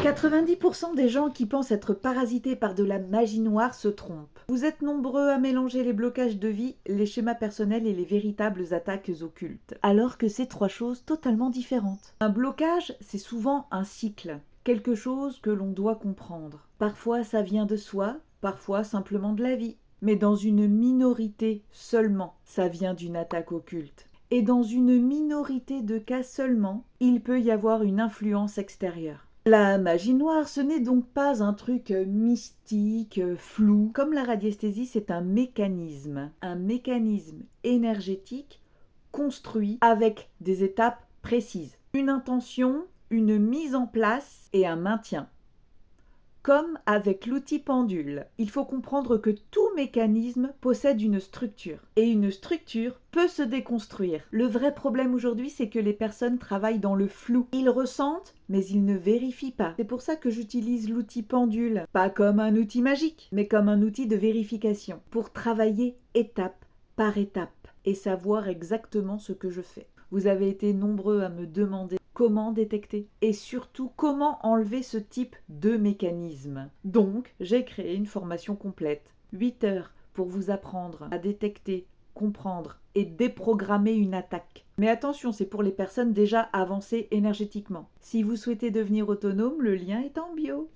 90% des gens qui pensent être parasités par de la magie noire se trompent. Vous êtes nombreux à mélanger les blocages de vie, les schémas personnels et les véritables attaques occultes, alors que c'est trois choses totalement différentes. Un blocage, c'est souvent un cycle, quelque chose que l'on doit comprendre. Parfois ça vient de soi, parfois simplement de la vie. Mais dans une minorité seulement, ça vient d'une attaque occulte. Et dans une minorité de cas seulement, il peut y avoir une influence extérieure. La magie noire, ce n'est donc pas un truc mystique, flou. Comme la radiesthésie, c'est un mécanisme énergétique construit avec des étapes précises. Une intention, une mise en place et un maintien. Comme avec l'outil pendule, il faut comprendre que tout mécanisme possède une structure. Et une structure peut se déconstruire. Le vrai problème aujourd'hui, c'est que les personnes travaillent dans le flou. Ils ressentent, mais ils ne vérifient pas. C'est pour ça que j'utilise l'outil pendule. Pas comme un outil magique, mais comme un outil de vérification. Pour travailler étape par étape et savoir exactement ce que je fais. Vous avez été nombreux à me demander comment détecter et surtout comment enlever ce type de mécanisme. Donc, j'ai créé une formation complète, 8 heures pour vous apprendre à détecter, comprendre et déprogrammer une attaque. Mais attention, c'est pour les personnes déjà avancées énergétiquement. Si vous souhaitez devenir autonome, le lien est en bio.